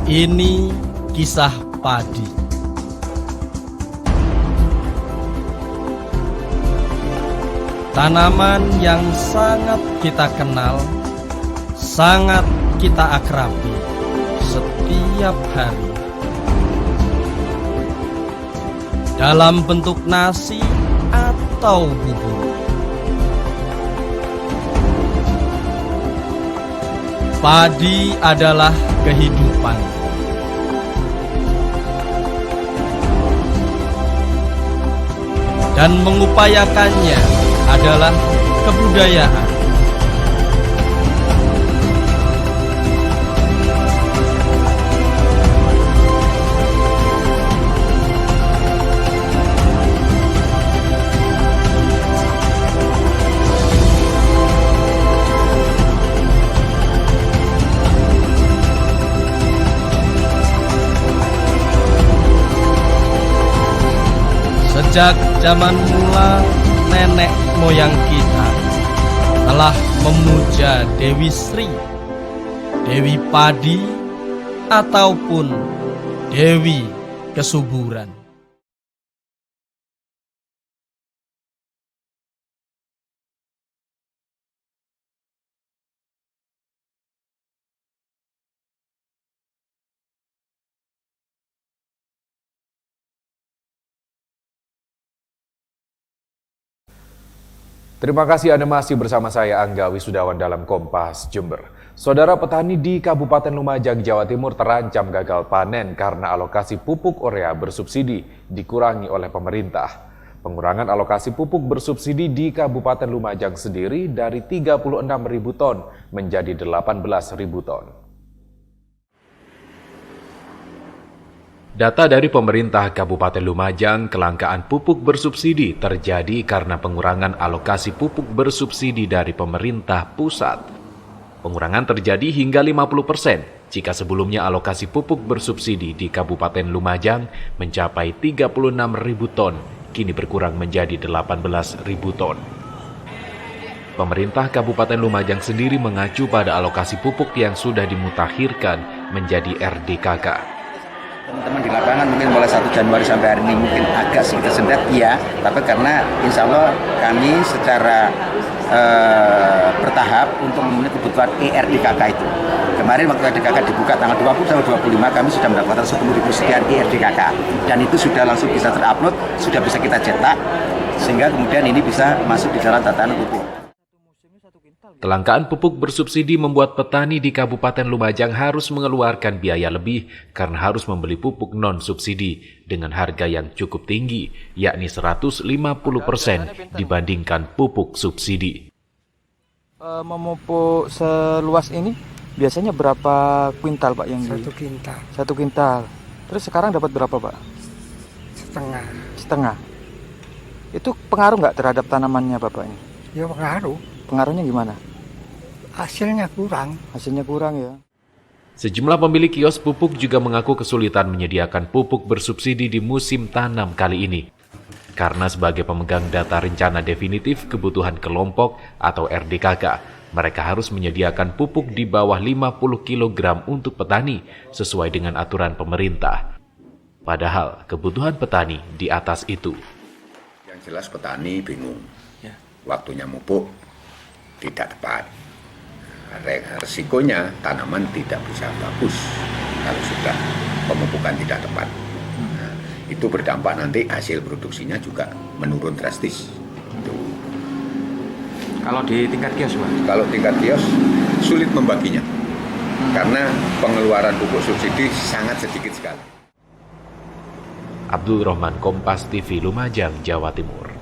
Ini kisah padi. Tanaman yang sangat kita kenal, sangat kita akrabi setiap hari. Dalam bentuk nasi atau bubur. Padi adalah kehidupan. Dan mengupayakannya adalah kebudayaan. Sejak zaman mula, nenek moyang kita telah memuja Dewi Sri, Dewi Padi, ataupun Dewi Kesuburan. Terima kasih Anda masih bersama saya Angga Wisudawan dalam Kompas Jember. Saudara petani di Kabupaten Lumajang, Jawa Timur terancam gagal panen karena alokasi pupuk urea bersubsidi dikurangi oleh pemerintah. Pengurangan alokasi pupuk bersubsidi di Kabupaten Lumajang sendiri dari 36.000 ton menjadi 18.000 ton. Data dari pemerintah Kabupaten Lumajang, kelangkaan pupuk bersubsidi terjadi karena pengurangan alokasi pupuk bersubsidi dari pemerintah pusat. Pengurangan terjadi hingga 50% jika sebelumnya alokasi pupuk bersubsidi di Kabupaten Lumajang mencapai 36.000 ton, kini berkurang menjadi 18.000 ton. Pemerintah Kabupaten Lumajang sendiri mengacu pada alokasi pupuk yang sudah dimutakhirkan menjadi RDKK. Teman-teman di lapangan mungkin mulai 1 Januari sampai hari ini mungkin agak sedikit sendat, iya, tapi karena insya Allah kami secara bertahap untuk memenuhi kebutuhan ERDKK itu. Kemarin waktu ERDKK dibuka tanggal 20 sampai 25 kami sudah mendapatkan 10.000 sekian ERDKK dan itu sudah langsung bisa terupload, sudah bisa kita cetak sehingga kemudian ini bisa masuk di dalam tatanan pupuk. Kelangkaan pupuk bersubsidi membuat petani di Kabupaten Lumajang harus mengeluarkan biaya lebih karena harus membeli pupuk non-subsidi dengan harga yang cukup tinggi, yakni 150% dibandingkan pupuk subsidi. Memupuk seluas ini biasanya berapa kuintal Pak yang 1 kintal. 1 kintal. Terus sekarang dapat berapa Pak? Setengah. Setengah. Itu pengaruh nggak terhadap tanamannya Bapak ini? Ya pengaruh. Pengaruhnya gimana? Hasilnya kurang. Hasilnya kurang ya. Sejumlah pemilik kios pupuk juga mengaku kesulitan menyediakan pupuk bersubsidi di musim tanam kali ini. Karena sebagai pemegang data rencana definitif kebutuhan kelompok atau RDKK, mereka harus menyediakan pupuk di bawah 50 kg untuk petani sesuai dengan aturan pemerintah. Padahal kebutuhan petani di atas itu. Yang jelas petani bingung, waktunya mupuk tidak tepat. Resikonya tanaman tidak bisa bagus kalau sudah pemupukan tidak tepat. Nah, itu berdampak nanti hasil produksinya juga menurun drastis. Kalau di tingkat kios Pak? Kalau tingkat kios sulit membaginya karena pengeluaran pupuk subsidi sangat sedikit sekali. Abdul Rahman, Kompas TV, Lumajang, Jawa Timur.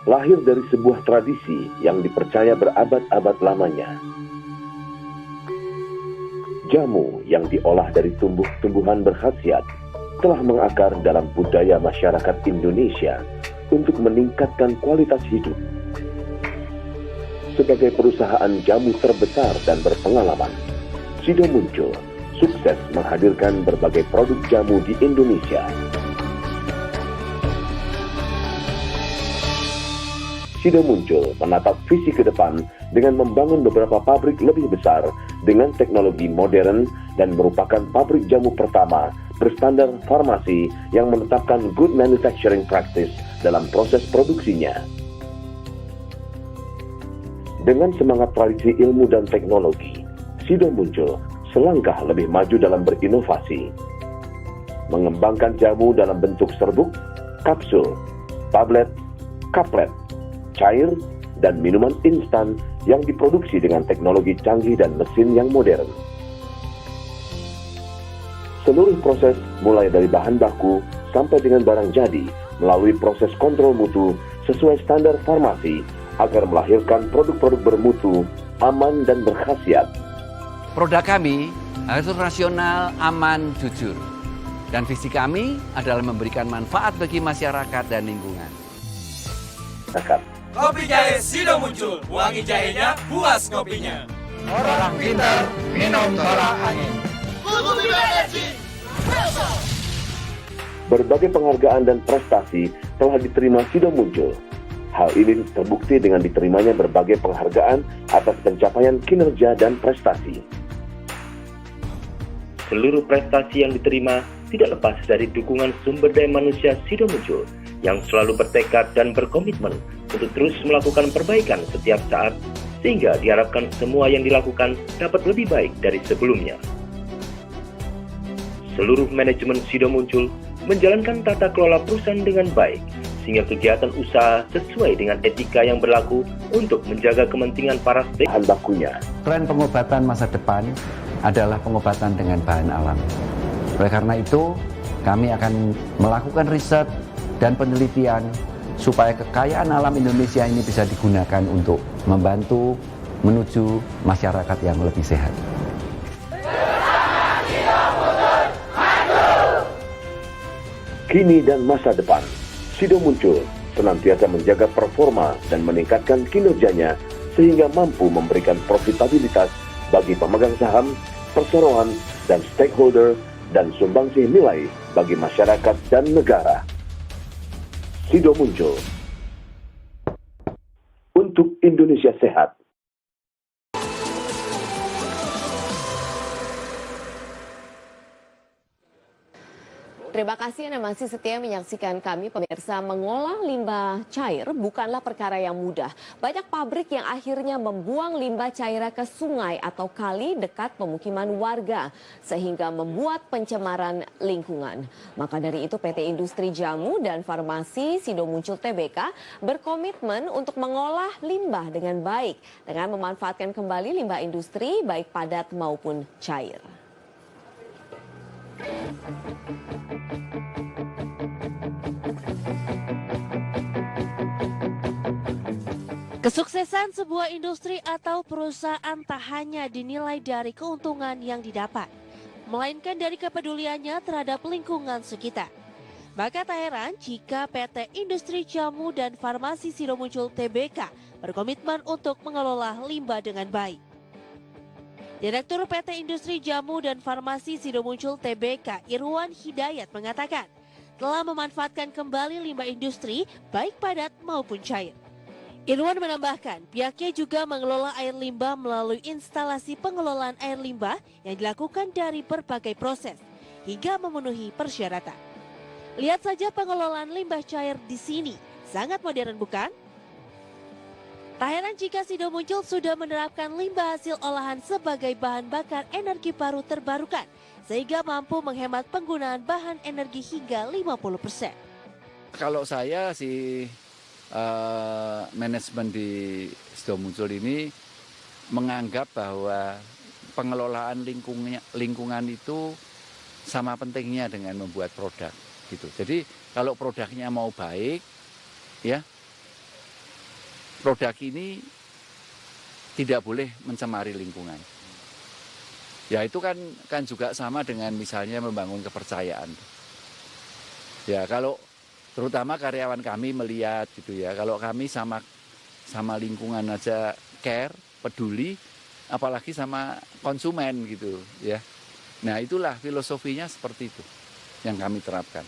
lahir dari sebuah tradisi yang dipercaya berabad-abad lamanya. Jamu yang diolah dari tumbuh-tumbuhan berkhasiat telah mengakar dalam budaya masyarakat Indonesia untuk meningkatkan kualitas hidup. Sebagai perusahaan jamu terbesar dan berpengalaman, Sido Muncul sukses menghadirkan berbagai produk jamu di Indonesia. Sido Muncul menatap visi ke depan dengan membangun beberapa pabrik lebih besar dengan teknologi modern dan merupakan pabrik jamu pertama berstandar farmasi yang menetapkan good manufacturing practice dalam proses produksinya. Dengan semangat tradisi ilmu dan teknologi, Sido Muncul selangkah lebih maju dalam berinovasi. Mengembangkan jamu dalam bentuk serbuk, kapsul, tablet, kaplet, cair, dan minuman instan yang diproduksi dengan teknologi canggih dan mesin yang modern. Seluruh proses mulai dari bahan baku sampai dengan barang jadi melalui proses kontrol mutu sesuai standar farmasi agar melahirkan produk-produk bermutu, aman, dan berkhasiat. Produk kami harus rasional, aman, jujur. Dan visi kami adalah memberikan manfaat bagi masyarakat dan lingkungan. Kopi jahe Sido Muncul, wangi jahenya, puas kopinya. Orang pintar minum tolak angin. Berbagai penghargaan dan prestasi telah diterima Sido Muncul. Hal ini terbukti dengan diterimanya berbagai penghargaan atas pencapaian kinerja dan prestasi. Seluruh prestasi yang diterima tidak lepas dari dukungan sumber daya manusia Sido Muncul yang selalu bertekad dan berkomitmen untuk terus melakukan perbaikan setiap saat sehingga diharapkan semua yang dilakukan dapat lebih baik dari sebelumnya. Seluruh manajemen Sido Muncul menjalankan tata kelola perusahaan dengan baik sehingga kegiatan usaha sesuai dengan etika yang berlaku untuk menjaga kepentingan para bahan bakunya. Tren pengobatan masa depan adalah pengobatan dengan bahan alam. Oleh karena itu, kami akan melakukan riset dan penelitian supaya kekayaan alam Indonesia ini bisa digunakan untuk membantu menuju masyarakat yang lebih sehat. Kini dan masa depan, Sido Muncul senantiasa menjaga performa dan meningkatkan kinerjanya sehingga mampu memberikan profitabilitas bagi pemegang saham, perseroan, dan stakeholder dan sumbangsih nilai bagi masyarakat dan negara. Sido Muncul untuk Indonesia sehat. Terima kasih Anda masih setia menyaksikan kami pemirsa. Mengolah limbah cair bukanlah perkara yang mudah. Banyak pabrik yang akhirnya membuang limbah cair ke sungai atau kali dekat pemukiman warga sehingga membuat pencemaran lingkungan. Maka dari itu PT Industri Jamu dan Farmasi Sido Muncul Tbk berkomitmen untuk mengolah limbah dengan baik dengan memanfaatkan kembali limbah industri baik padat maupun cair. Kesuksesan sebuah industri atau perusahaan tak hanya dinilai dari keuntungan yang didapat, melainkan dari kepeduliannya terhadap lingkungan sekitar. Maka tak heran jika PT Industri Jamu dan Farmasi Sido Muncul Tbk berkomitmen untuk mengelola limbah dengan baik. Direktur PT Industri Jamu dan Farmasi Sido Muncul Tbk, Irwan Hidayat mengatakan, telah memanfaatkan kembali limbah industri baik padat maupun cair. Irwan menambahkan, pihaknya juga mengelola air limbah melalui instalasi pengelolaan air limbah yang dilakukan dari berbagai proses hingga memenuhi persyaratan. Lihat saja pengelolaan limbah cair di sini, sangat modern bukan? Tak heran jika Sido Muncul sudah menerapkan limbah hasil olahan sebagai bahan bakar energi baru terbarukan, sehingga mampu menghemat penggunaan bahan energi hingga 50%. Kalau saya sih manajemen di Sido Muncul ini menganggap bahwa pengelolaan lingkungan itu sama pentingnya dengan membuat produk gitu. Jadi kalau produknya mau baik ya produk ini tidak boleh mencemari lingkungan. Ya itu kan juga sama dengan misalnya membangun kepercayaan. Ya kalau terutama karyawan kami melihat gitu ya, kalau kami sama lingkungan aja care, peduli, apalagi sama konsumen gitu ya. Nah itulah filosofinya seperti itu yang kami terapkan.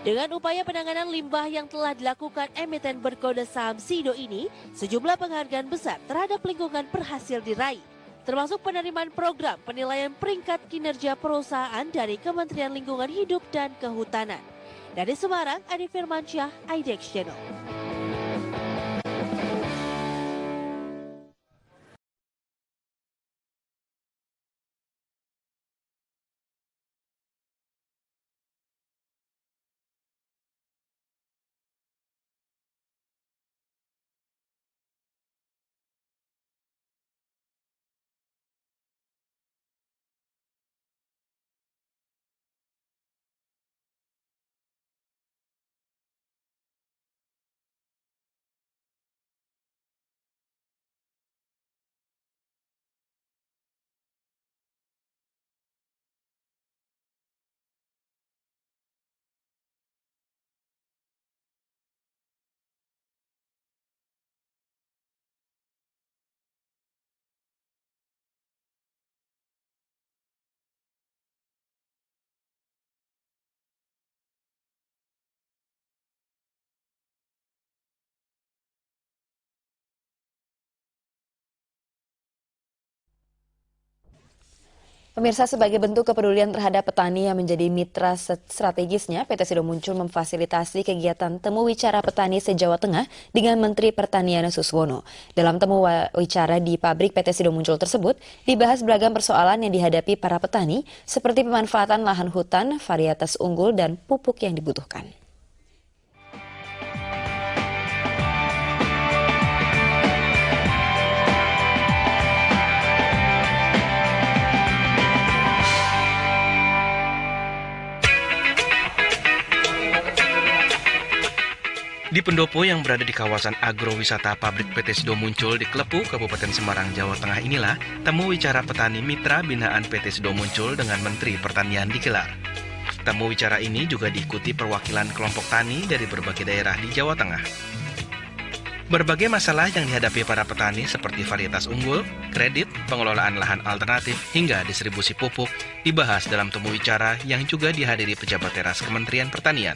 Dengan upaya penanganan limbah yang telah dilakukan emiten berkode saham SIDO ini, sejumlah penghargaan besar terhadap lingkungan berhasil diraih, termasuk penerimaan program penilaian peringkat kinerja perusahaan dari Kementerian Lingkungan Hidup dan Kehutanan. Dari Semarang, Adi Firmansyah, IDX Channel. Pemirsa, sebagai bentuk kepedulian terhadap petani yang menjadi mitra strategisnya, PT Sido Muncul memfasilitasi kegiatan temu wicara petani se-Jawa Tengah dengan Menteri Pertanian Suswono. Dalam temu wicara di pabrik PT Sido Muncul tersebut, dibahas beragam persoalan yang dihadapi para petani, seperti pemanfaatan lahan hutan, varietas unggul, dan pupuk yang dibutuhkan. Di pendopo yang berada di kawasan agrowisata pabrik PT Sido Muncul di Klepu, Kabupaten Semarang, Jawa Tengah inilah temu wicara petani mitra binaan PT Sido Muncul dengan Menteri Pertanian digelar. Temu wicara ini juga diikuti perwakilan kelompok tani dari berbagai daerah di Jawa Tengah. Berbagai masalah yang dihadapi para petani seperti varietas unggul, kredit, pengelolaan lahan alternatif, hingga distribusi pupuk dibahas dalam temu wicara yang juga dihadiri pejabat teras Kementerian Pertanian.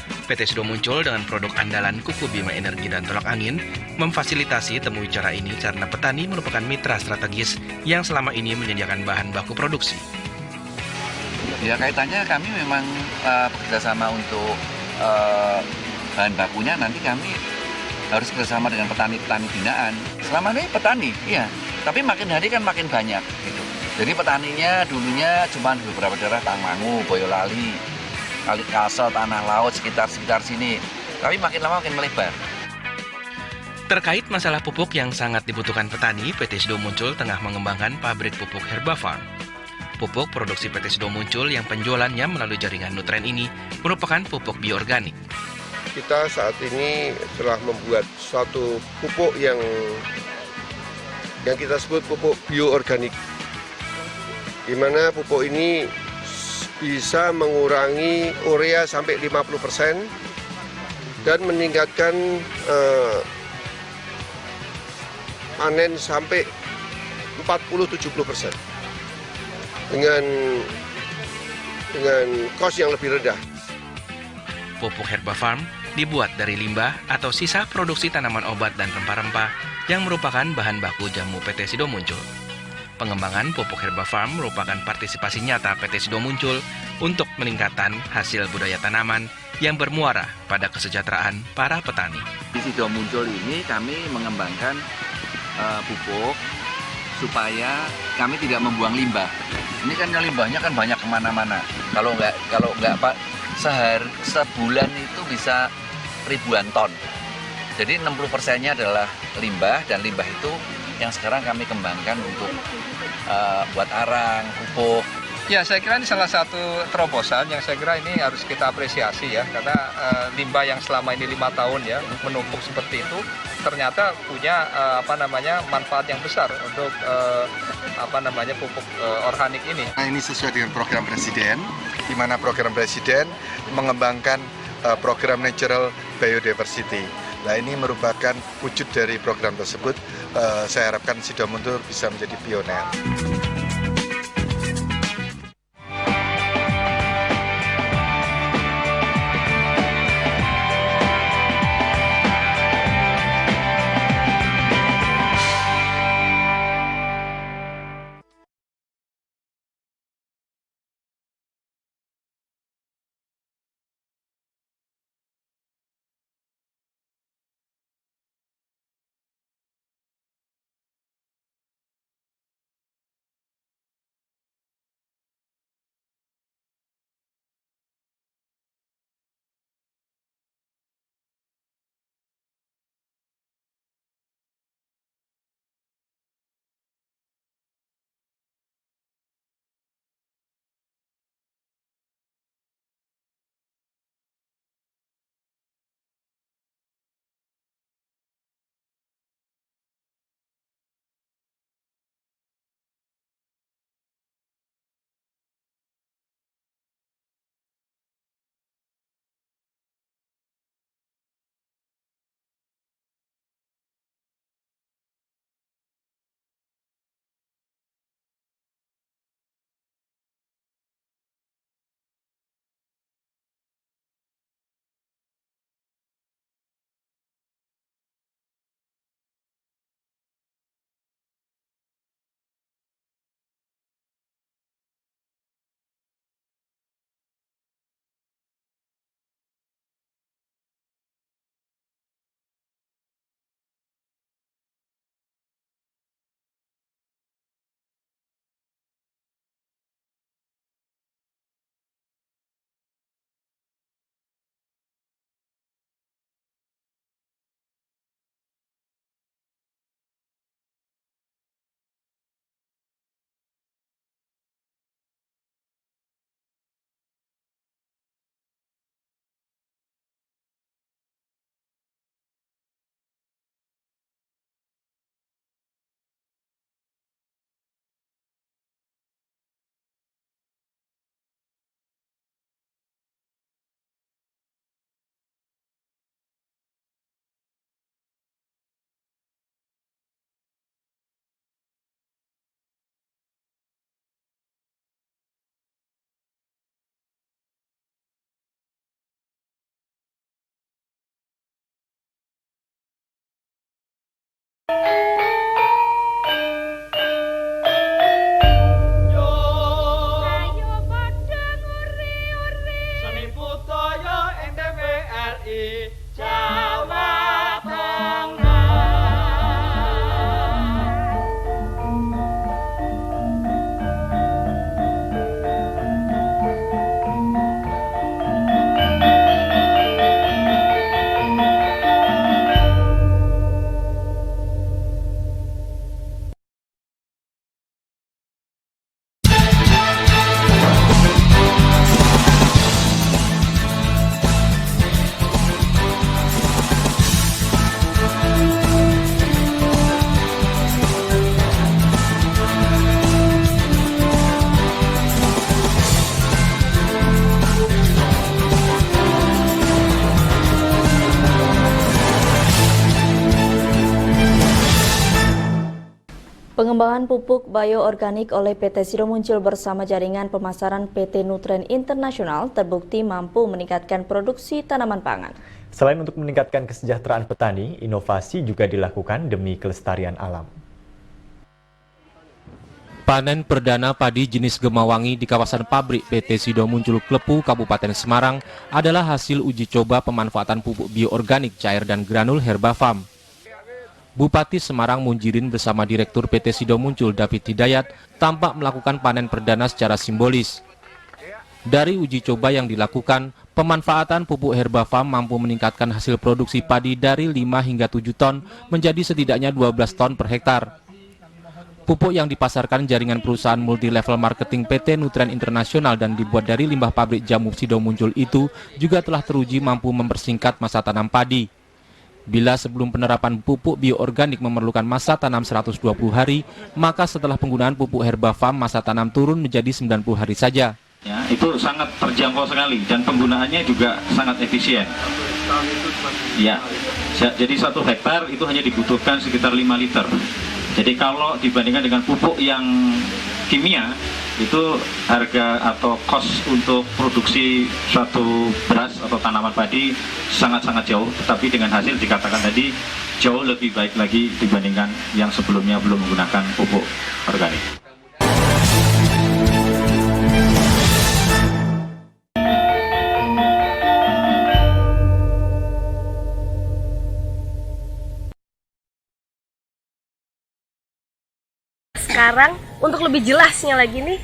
PT Sido Muncul dengan produk andalan kuku Bima Energi dan Tolak Angin memfasilitasi temu wicara ini karena petani merupakan mitra strategis yang selama ini menyediakan bahan baku produksi. Ya kaitannya kami memang bekerjasama untuk bahan bakunya, nanti kami harus bekerjasama dengan petani-petani binaan. Selama ini petani, iya, tapi makin hari kan makin banyak gitu. Jadi petaninya dulunya cuma di beberapa daerah, Tangmangu, Boyolali, Kali Kasel, Tanah Laut, sekitar sini. Tapi makin lama makin melebar. Terkait masalah pupuk yang sangat dibutuhkan petani, PT Sido Muncul tengah mengembangkan pabrik pupuk Herbafarm. Pupuk produksi PT Sido Muncul yang penjualannya melalui jaringan Nutren ini merupakan pupuk bioorganik. Kita saat ini telah membuat suatu pupuk yang kita sebut pupuk bioorganik, di mana pupuk ini bisa mengurangi urea sampai 50% dan meningkatkan panen sampai 40-70% dengan kos yang lebih rendah. Pupuk Herbafarm dibuat dari limbah atau sisa produksi tanaman obat dan rempah-rempah yang merupakan bahan baku jamu PT Sido Muncul. Pengembangan pupuk Herbafarm merupakan partisipasi nyata PT Sido Muncul untuk meningkatkan hasil budaya tanaman yang bermuara pada kesejahteraan para petani. Di Sido Muncul ini kami mengembangkan pupuk supaya kami tidak membuang limbah. Ini kan limbahnya kan banyak kemana-mana. Kalau nggak sebulan itu bisa ribuan ton. Jadi 60%-nya adalah limbah, dan limbah itu yang sekarang kami kembangkan untuk buat arang, pupuk, Ya, saya kira ini salah satu terobosan yang saya kira ini harus kita apresiasi ya, karena limbah yang selama ini 5 tahun ya menumpuk seperti itu ternyata punya manfaat yang besar untuk pupuk organik ini. Nah, ini sesuai dengan program Presiden, di mana program Presiden mengembangkan program Natural Biodiversity. Nah, ini merupakan wujud dari program tersebut. Saya harapkan Sidomuncul bisa menjadi pioner. Pengembangan pupuk bioorganik oleh PT Sidomuncul bersama jaringan pemasaran PT Nutren Internasional terbukti mampu meningkatkan produksi tanaman pangan. Selain untuk meningkatkan kesejahteraan petani, inovasi juga dilakukan demi kelestarian alam. Panen perdana padi jenis Gemawangi di kawasan pabrik PT Sidomuncul Klepu, Kabupaten Semarang adalah hasil uji coba pemanfaatan pupuk bioorganik cair dan granul Herbafam. Bupati Semarang Munjirin bersama Direktur PT Sidomuncul David Hidayat tampak melakukan panen perdana secara simbolis. Dari uji coba yang dilakukan, pemanfaatan pupuk Herbafam mampu meningkatkan hasil produksi padi dari 5 hingga 7 ton menjadi setidaknya 12 ton per hektar. Pupuk yang dipasarkan jaringan perusahaan multi-level marketing PT Nutren Internasional dan dibuat dari limbah pabrik jamu Sidomuncul itu juga telah teruji mampu mempersingkat masa tanam padi. Bila sebelum penerapan pupuk bioorganik memerlukan masa tanam 120 hari, maka setelah penggunaan pupuk Herbafam masa tanam turun menjadi 90 hari saja. Ya, itu sangat terjangkau sekali dan penggunaannya juga sangat efisien. Ya, jadi 1 hektar itu hanya dibutuhkan sekitar 5 liter. Jadi kalau dibandingkan dengan pupuk yang kimia, itu harga atau cost untuk produksi suatu beras atau tanaman padi sangat-sangat jauh. Tetapi dengan hasil dikatakan tadi jauh lebih baik lagi dibandingkan yang sebelumnya belum menggunakan pupuk organik. Sekarang untuk lebih jelasnya lagi nih,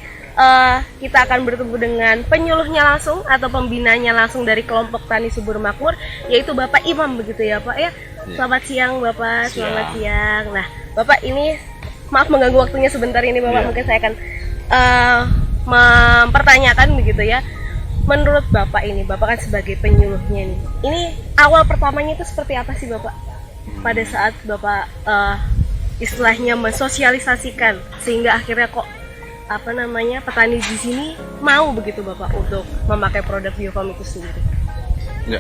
kita akan bertemu dengan penyuluhnya langsung atau pembinanya langsung dari kelompok Tani Subur Makmur, yaitu Bapak Imam begitu ya Pak ya. Selamat siang Bapak, selamat siang. Nah Bapak ini maaf mengganggu waktunya sebentar ini Bapak, mungkin saya akan mempertanyakan begitu ya. Menurut Bapak ini, Bapak kan sebagai penyuluhnya nih, ini awal pertamanya itu seperti apa sih Bapak? Pada saat Bapak istilahnya mensosialisasikan sehingga akhirnya kok petani di sini mau begitu Bapak untuk memakai produk Biofam itu sendiri. Ya,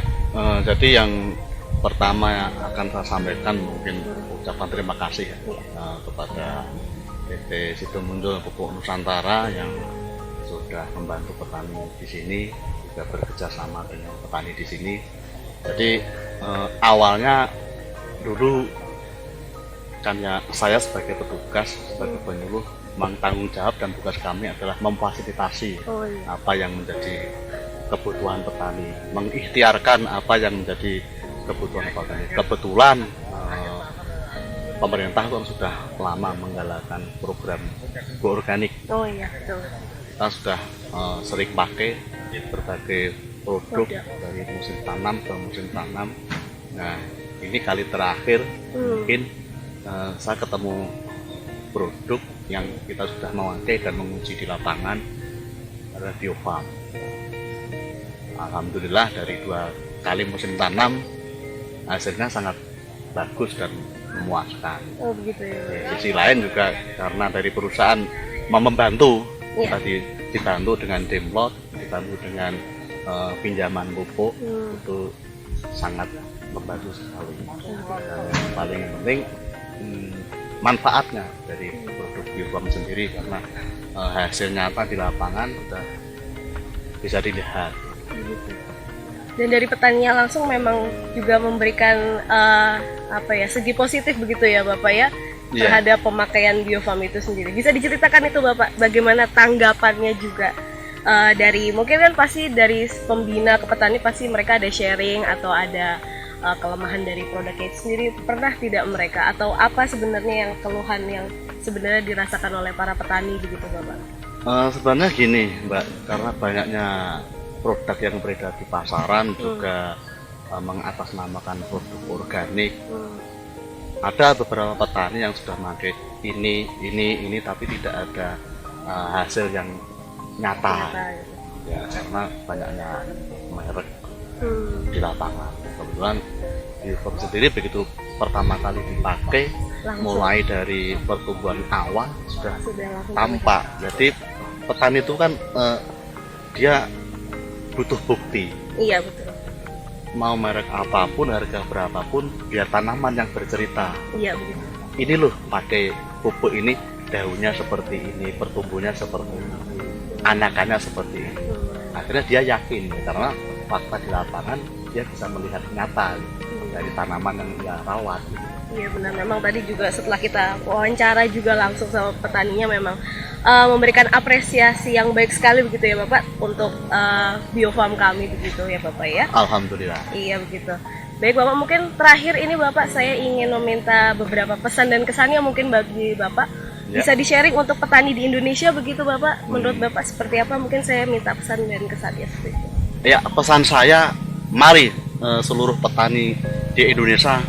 jadi yang pertama akan saya sampaikan mungkin ucapan terima kasih kepada PT Sidomuncul Pupuk Nusantara yang sudah membantu petani di sini, juga bekerja sama dengan petani di sini. Jadi awalnya dulu kan ya saya sebagai petugas, sebagai penyuluh, memang tanggung jawab dan tugas kami adalah memfasilitasi apa yang menjadi kebutuhan petani, mengikhtiarkan apa yang menjadi kebutuhan petani. Kebetulan pemerintah kan sudah lama menggalakkan program bioorganik. Oh iya, betul. Kita sudah sering pakai berbagai produk dari musim tanam ke musim tanam. Nah, ini kali terakhir mungkin saya ketemu produk yang kita sudah memakai dan menguji di lapangan adalah Biofam. Alhamdulillah dari 2 kali musim tanam hasilnya sangat bagus dan memuaskan. Oh begitu ya. Di sisi lain juga karena dari perusahaan membantu, tadi dibantu dengan demlot, dibantu dengan pinjaman pupuk, itu sangat membantu sekali. Dan yang paling penting manfaatnya dari produk Biofam sendiri karena hasil nyata di lapangan sudah bisa dilihat. Dan dari petaninya langsung memang juga memberikan segi positif begitu ya Bapak ya terhadap pemakaian Biofam itu sendiri. Bisa diceritakan itu Bapak bagaimana tanggapannya juga dari mungkin kan pasti dari pembina ke petani pasti mereka ada sharing atau ada kelemahan dari produknya itu sendiri, pernah tidak mereka atau apa sebenarnya yang keluhan yang sebenarnya dirasakan oleh para petani begitu Bapak? Sebenarnya gini Mbak, karena banyaknya produk yang beredar di pasaran juga mengatasnamakan produk organik. Ada beberapa petani yang sudah pakai ini tapi tidak ada hasil yang nyata. Ya, karena banyaknya merek di lapangan. Kebetulan Biofam sendiri begitu pertama kali dipakai mulai dari pertumbuhan awal sudah tampak. Jadi petani itu kan dia butuh bukti. Iya betul. Mau merek apapun, harga berapapun, biar tanaman yang bercerita. Iya begitu. Ini loh pakai pupuk ini, daunnya seperti ini, pertumbuhannya seperti ini, anakannya seperti ini. Akhirnya dia yakin karena fakta di lapangan dia bisa melihat nyata dari tanaman yang dia rawat. Iya benar, memang tadi juga setelah kita wawancara juga langsung sama petaninya memang memberikan apresiasi yang baik sekali begitu ya Bapak untuk Biofam kami begitu ya Bapak ya. Alhamdulillah. Iya begitu. Baik Bapak, mungkin terakhir ini Bapak saya ingin meminta beberapa pesan dan kesannya mungkin bagi Bapak bisa di-sharing untuk petani di Indonesia begitu Bapak. Menurut Bapak seperti apa? Mungkin saya minta pesan dan kesannya seperti itu. Ya, pesan saya, mari seluruh petani di Indonesia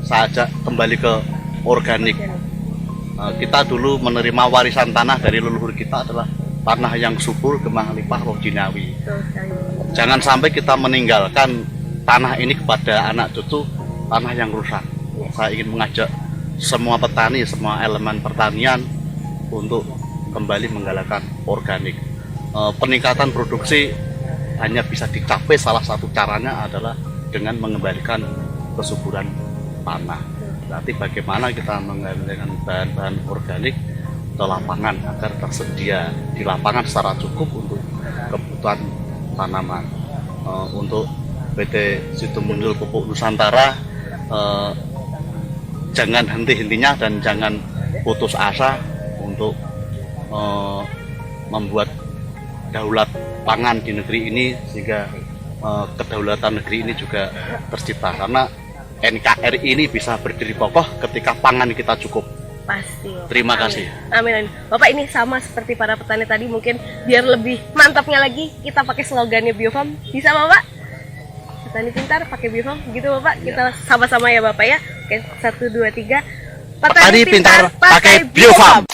saya ajak kembali ke organik. Kita dulu menerima warisan tanah dari leluhur kita adalah tanah yang subur, gemah limpah, roh jinawi. Jangan sampai kita meninggalkan tanah ini kepada anak cucu, tanah yang rusak. Saya ingin mengajak semua petani, semua elemen pertanian untuk kembali menggalakkan organik. Peningkatan produksi hanya bisa dicapai, salah satu caranya adalah dengan mengembalikan kesuburan tanah. Berarti bagaimana kita mengembalikan bahan-bahan organik ke lapangan agar tersedia di lapangan secara cukup untuk kebutuhan tanaman. Untuk PT Sidomuncul Pupuk Nusantara, jangan henti-hentinya dan jangan putus asa untuk membuat daulat pangan di negeri ini, sehingga kedaulatan negeri ini juga tercipta, karena NKRI ini bisa berdiri kokoh ketika pangan kita cukup. Pasti. Terima kasih. Amin. Bapak, ini sama seperti para petani tadi, mungkin biar lebih mantapnya lagi kita pakai slogannya Biofarm. Bisa Bapak? Petani pintar pakai Biofarm, gitu Bapak. Kita sama-sama ya Bapak ya. Oke, 1, 2, 3. Petani pintar pakai Biofarm.